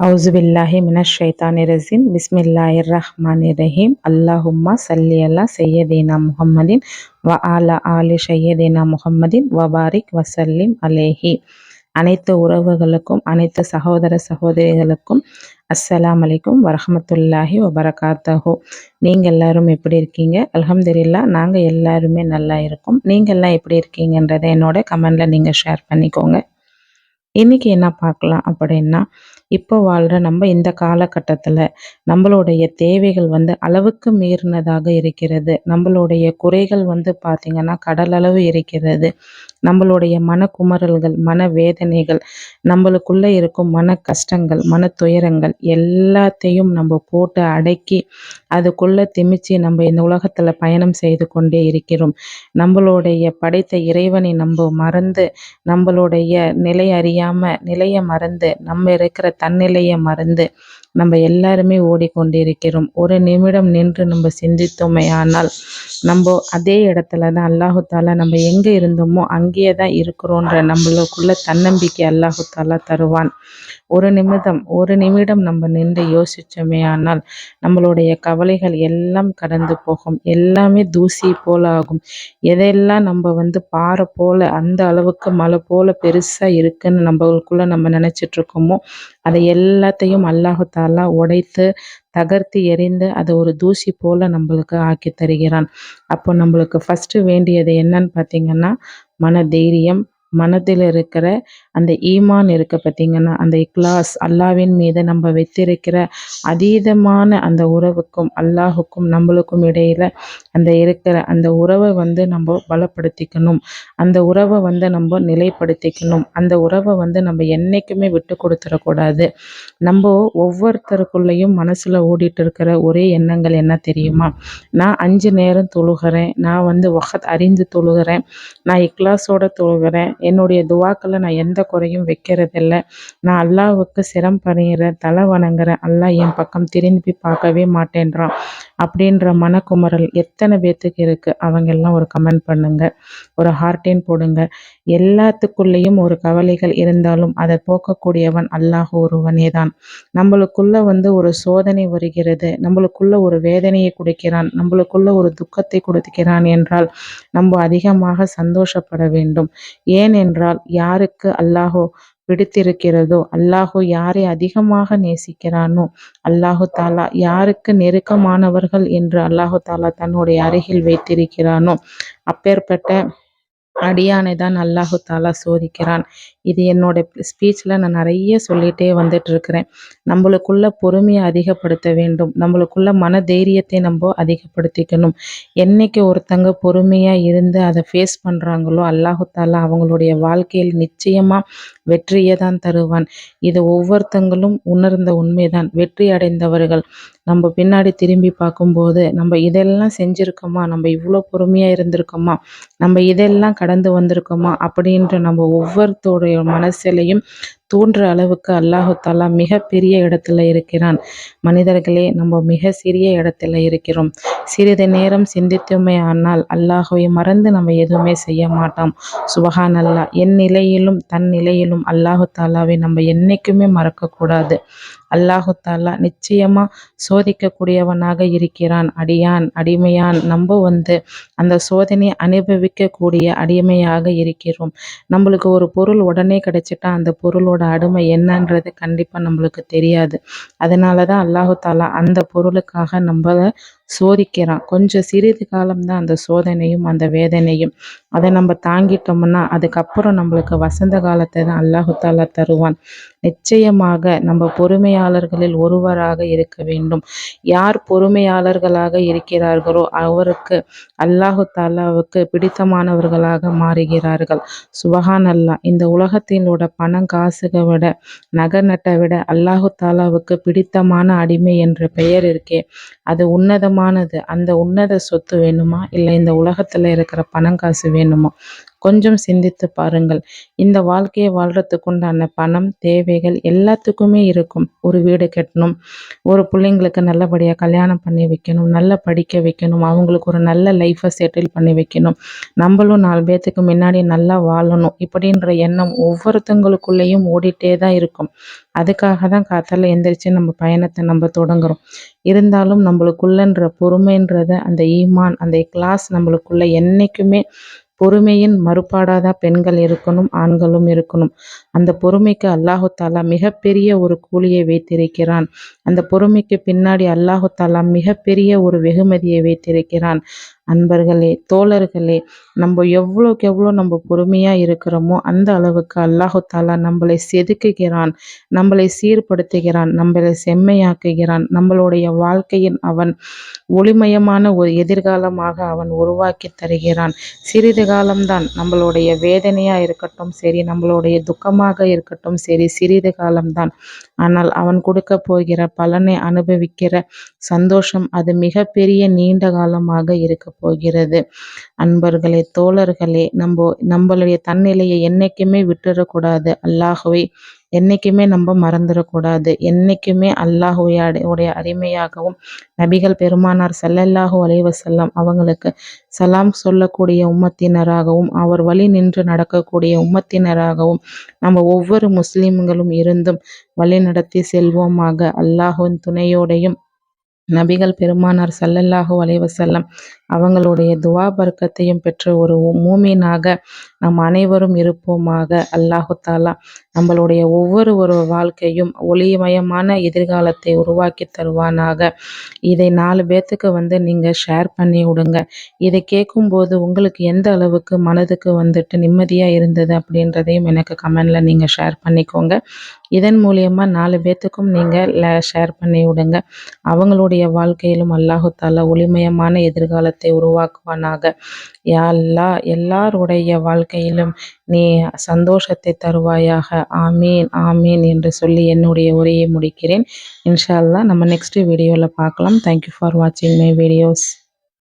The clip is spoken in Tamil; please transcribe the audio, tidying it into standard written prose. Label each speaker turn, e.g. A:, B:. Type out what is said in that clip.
A: அவுசுபில்லாஹி மினஷ்-ஷைத்தானிர்-ரஜீம். பிஸ்மில்லாஹிர்-ரஹ்மானிர்-ரஹீம். அல்லாஹும்ம ஸல்லி அலா ஸய்யிதினா முஹம்மதின் வ அலா ஆலி ஸய்யிதினா முஹம்மதின் வ பாரிக் வஸல்லிம் அலைஹி. அனைத்து உறவுகளுக்கும், அனைத்து சகோதர சகோதரிகளுக்கும் அஸ்ஸலாமு அலைக்கும் வரஹ்மத்துல்லாஹி வபரகாத்தஹு. நீங்கள் எல்லாரும் எப்படி இருக்கீங்க? அல்ஹம்துலில்லாஹ், நாங்கள் எல்லாருமே நல்லா இருக்கோம். நீங்கள்லாம் எப்படி இருக்கீங்கன்றதை என்னோட கமெண்டில் நீங்கள் ஷேர் பண்ணிக்கோங்க. இன்றைக்கி என்ன பார்க்கலாம் அப்படின்னா, இப்போ வாழ்கிற நம்ம இந்த காலகட்டத்தில் நம்மளுடைய தேவைகள் அளவுக்கு மீறினதாக இருக்கிறது. நம்மளுடைய குறைகள் பார்த்திங்கன்னா கடலளவு இருக்கிறது. நம்மளுடைய மனக்குமறல்கள், மனவேதனைகள், நம்மளுக்குள்ளே இருக்கும் மன கஷ்டங்கள், மன துயரங்கள் எல்லாத்தையும் நம்ம போட்டு அடக்கி அதுக்குள்ளே திமிச்சு நம்ம இந்த உலகத்தில் பயணம் செய்து கொண்டே இருக்கிறோம். நம்மளுடைய படைத்த இறைவனை நம்ம மறந்து, நம்மளுடைய நிலை அறியாமல் நிலையை மறந்து, நம்ம இருக்கிற தன்னிலையை மறந்து நம்ம எல்லாருமே ஓடிக்கொண்டிருக்கிறோம். ஒரு நிமிடம் நின்று நம்ம சிந்தித்தோமே ஆனால் நம்ம அதே இடத்துல தான் அல்லாஹு தாலா நம்ம எங்கே இருந்தோமோ அங்கேயே தான் இருக்கிறோன்ற நம்மளுக்குள்ள தன்னம்பிக்கை அல்லாஹு தாலா தருவான். ஒரு நிமிடம் நம்ம நின்று யோசித்தோமே ஆனால் நம்மளுடைய கவலைகள் எல்லாம் கடந்து போகும். எல்லாமே தூசி போல ஆகும். எதையெல்லாம் நம்ம பாறை போல் அந்த அளவுக்கு மலை போல் பெருசாக இருக்குன்னு நம்மளுக்குள்ளே நம்ம நினச்சிட்ருக்கோமோ அதை எல்லாத்தையும் அல்லாஹு தாலா உடைத்து தகர்த்து எறிந்து அதை ஒரு தூசி போல் நம்மளுக்கு ஆக்கி தருகிறான். அப்போ நம்மளுக்கு ஃபஸ்ட்டு வேண்டியது என்னன்னு பார்த்திங்கன்னா, மன தைரியம், மனதில் இருக்கிற அந்த ஈமான் இருக்குது பார்த்திங்கன்னா, அந்த இக்லாஸ், அல்லாவின் மீது நம்ம வைத்திருக்கிற அதீதமான அந்த உறவுக்கும் அல்லாஹுக்கும் நம்மளுக்கும் இடையில் அந்த இருக்கிற அந்த உறவை நம்ம பலப்படுத்திக்கணும். அந்த உறவை நம்ம நிலைப்படுத்திக்கணும். அந்த உறவை நம்ம என்றைக்குமே விட்டு கொடுத்துடக்கூடாது. நம்ம ஒவ்வொருத்தருக்குள்ளேயும் மனசில் ஓடிட்டு இருக்கிற ஒரே எண்ணங்கள் என்ன தெரியுமா? நான் 5 நேரம் தொழுகிறேன், நான் வகத் அறிந்து தொழுகிறேன், நான் இக்லாஸோட தொழுகிறேன், என்னுடைய துவாக்களை நான் எந்த குறையும் வைக்கிறதில்ல, நான் அல்லாஹ்வுக்கு சிரம் பணிகிறேன், தலை வணங்குறேன், அல்லாஹ் என் பக்கம் திரும்பி பார்க்கவே மாட்டேன்றான் அப்படின்ற மனக்குமரல் எத்தனை பேர்த்துக்கு இருக்குது? அவங்க எல்லாம் ஒரு கமெண்ட் பண்ணுங்கள், ஒரு ஹார்ட்டின் போடுங்க. எல்லாத்துக்குள்ளேயும் ஒரு கவலைகள் இருந்தாலும் அதை போக்கக்கூடியவன் அல்லாஹ் ஒருவனே தான். நம்மளுக்குள்ள ஒரு சோதனை வருகிறது, நம்மளுக்குள்ள ஒரு வேதனையை கொடுக்கிறான், நம்மளுக்குள்ள ஒரு துக்கத்தை கொடுக்கிறான் என்றால் நம்ம அதிகமாக சந்தோஷப்பட வேண்டும். ஏனென்றால் யாருக்கு அல்லாஹோ பிடித்திருக்கிறதோ, அல்லாஹோ யாரை அதிகமாக நேசிக்கிறானோ, அல்லாஹு தாலா யாருக்கு நெருக்கமானவர்கள் என்று அல்லாஹு தாலா தன்னுடைய அருகில் வைத்திருக்கிறானோ அப்பேற்பட்ட அடியானை தான் அல்லாஹு தாலா சோதிக்கிறான். இது என்னோட ஸ்பீச்சில் நான் நிறைய சொல்லிகிட்டே வந்துட்டுருக்கிறேன். நம்மளுக்குள்ள பொறுமையை அதிகப்படுத்த வேண்டும். நம்மளுக்குள்ள மன தைரியத்தை நம்ம அதிகப்படுத்திக்கணும். என்றைக்கு ஒருத்தங்க பொறுமையாக இருந்து அதை ஃபேஸ் பண்ணுறாங்களோ அல்லாஹு தாலா அவங்களுடைய வாழ்க்கையில் நிச்சயமாக வெற்றியை தான் தருவான். இது ஒவ்வொருத்தங்களும் உணர்ந்த உண்மைதான். வெற்றி அடைந்தவர்கள் நம்ம பின்னாடி திரும்பி பார்க்கும்போது நம்ம இதெல்லாம் செஞ்சுருக்கோமா, நம்ம இவ்வளோ பொறுமையாக இருந்திருக்கோமா, நம்ம இதெல்லாம் கடந்து வந்திருக்கோமா அப்படின்ற நம்ம ஒவ்வொருத்தோடைய மனசிலையும் தோன்ற அளவுக்கு அல்லாஹு தாலா மிகப்பெரிய இடத்துல இருக்கிறான். மனிதர்களே, நம்ம மிக சிறிய இடத்துல இருக்கிறோம். சிறிது நேரம் சிந்தித்தோமே ஆனால் அல்லாஹுவை மறந்து நம்ம எதுவுமே செய்ய மாட்டோம். சுபஹான் அல்லாஹ். என் நிலையிலும் தன் நிலையிலும் அல்லாஹு தாலாவை நம்ம என்றைக்குமே மறக்கக்கூடாது. அல்லாஹு தாலா நிச்சயமாக சோதிக்கக்கூடியவனாக இருக்கிறான். அடிமையான் நம்ம அந்த சோதனையை அனுபவிக்கக்கூடிய அடிமையாக இருக்கிறோம். நம்மளுக்கு ஒரு பொருள் உடனே கிடைச்சிட்டா அந்த பொருளோட அடிமை என்னன்றது கண்டிப்பாக நம்மளுக்கு தெரியாது. அதனால தான் அல்லாஹு தாலா அந்த பொருளுக்காக நம்மளை சோதிக்கிறான். கொஞ்சம் சிறிது காலம்தான் அந்த சோதனையும் அந்த வேதனையும். அதை நம்ம தாங்கிட்டோம்னா அதுக்கப்புறம் நம்மளுக்கு வசந்த காலத்தை தான் அல்லாஹு தாலா தருவான். நிச்சயமாக நம்ம பொறுமையாளர்களில் ஒருவராக இருக்க வேண்டும். யார் பொறுமையாளர்களாக இருக்கிறார்களோ அவருக்கு அல்லாஹு தாலாவுக்கு பிடித்தமானவர்களாக மாறுகிறார்கள். சுபஹான் அல்லாஹ். இந்த உலகத்தினோட பணம் காசுகளை விட, நகை நட்டை விட அல்லாஹு தாலாவுக்கு பிடித்தமான அடிமை என்ற பெயர் இருக்கே, அது உன்னதமானது. அந்த உன்னத சொத்து வேணுமா, இல்லை இந்த உலகத்தில் இருக்கிற பணம் காசு வேணுமா? கொஞ்சம் சிந்தித்து பாருங்கள். இந்த வாழ்க்கையை வாழ்றதுக்குண்டான பணம், தேவைகள் எல்லாத்துக்குமே இருக்கும். ஒரு வீடு கட்டணும், ஒரு பிள்ளைங்களுக்கு நல்லபடியாக கல்யாணம் பண்ணி வைக்கணும், நல்லா படிக்க வைக்கணும், அவங்களுக்கு ஒரு நல்ல லைஃப்பை செட்டில் பண்ணி வைக்கணும், நம்மளும் 4 பேர்த்துக்கு முன்னாடி நல்லா வாழணும் இப்படின்ற எண்ணம் ஒவ்வொருத்தங்களுக்குள்ளேயும் ஓடிட்டே தான் இருக்கும். அதுக்காக தான் காத்தால எந்திரிச்சு நம்ம பயணத்தை நம்ம தொடங்குறோம். இருந்தாலும் நம்மளுக்குள்ளன்ற பொறுமைன்றத, அந்த ஈமான், அந்த இக்லாஸ் நம்மளுக்குள்ள என்னைக்குமே பொறுமையின் மறுபாடாக தான் பெண்கள் இருக்கணும், ஆண்களும் இருக்கணும். அந்த பொறுமைக்கு அல்லாஹு தாலா மிகப்பெரிய ஒரு கூலியை வைத்திருக்கிறான். அந்த பொறுமைக்கு பின்னாடி அல்லாஹு தாலா மிகப்பெரிய ஒரு வெகுமதியை வைத்திருக்கிறான். அன்பர்களே, தோழர்களே, நம்ம எவ்வளோக்கு எவ்வளோ நம்ம பொறுமையாக இருக்கிறோமோ அந்த அளவுக்கு அல்லாஹு தாலா நம்மளை செதுக்குகிறான், நம்மளை சீர்படுத்துகிறான், நம்மளை செம்மையாக்குகிறான். நம்மளுடைய வாழ்க்கையின் அவன் ஒளிமயமான ஒரு எதிர்காலமாக அவன் உருவாக்கி தருகிறான். சிறிது காலம்தான் நம்மளுடைய வேதனையாக இருக்கட்டும் சரி, நம்மளுடைய துக்கமாக இருக்கட்டும் சரி, சிறிது காலம்தான். ஆனால் அவன் கொடுக்க போகிற பலனை அனுபவிக்கிற சந்தோஷம் அது மிகப்பெரிய நீண்ட காலமாக இருக்க போகிறது. அன்பர்களே, தோழர்களே, நம்மளுடைய தன்னிலையை என்னைக்குமே விட்டுறக்கூடாது. அல்லாஹுவை என்னைக்குமே நம்ம மறந்துடக்கூடாது. என்னைக்குமே அல்லாஹுடைய அடிமையாகவும் நபிகள் பெருமானார் ஸல்லல்லாஹு அலைஹி வஸல்லம் அவங்களுக்கு சலாம் சொல்லக்கூடிய உம்மத்தினராகவும் அவர் வழி நின்று நடக்கக்கூடிய உம்மத்தினராகவும் நம்ம ஒவ்வொரு முஸ்லிம்களும் இருந்தும் வழி நடத்தி செல்வோமாக. அல்லாஹ்வின் துணையோடையும் நபிகள் பெருமானார் ஸல்லல்லாஹு அலைஹி வஸல்லம் அவங்களுடைய துவா பர்க்கத்தையும் பெற்ற ஒரு மூமீனாக நம் அனைவரும் இருப்போமாக. அல்லாஹு தாலா நம்மளுடைய ஒவ்வொரு வாழ்க்கையும் ஒளிமயமான எதிர்காலத்தை உருவாக்கி தருவானாக. இதை 4 பேர்த்துக்கு நீங்கள் ஷேர் பண்ணி விடுங்க. இதை கேட்கும்போது உங்களுக்கு எந்த அளவுக்கு மனதுக்கு நிம்மதியாக இருந்தது அப்படின்றதையும் எனக்கு கமெண்டில் நீங்கள் ஷேர் பண்ணிக்கோங்க. இதன் மூலியமாக 4 பேர்த்துக்கும் நீங்கள் ஷேர் பண்ணி விடுங்க. அவங்களுடைய வாழ்க்கையிலும் அல்லாஹு தாலா ஒளிமயமான எதிர்காலத்தை உருவாக்குவானாக. யா அல்லாஹ், எல்லாருடைய வாழ்க்கையிலும் நீ சந்தோஷத்தை தருவாயாக. ஆமீன் ஆமீன் என்று சொல்லி என்னுடைய உரையை முடிக்கிறேன். இன்ஷா அல்லாஹ் நம்ம நெக்ஸ்ட் வீடியோவில் பார்க்கலாம். தேங்க்யூ ஃபார் வாட்சிங் மை வீடியோஸ்.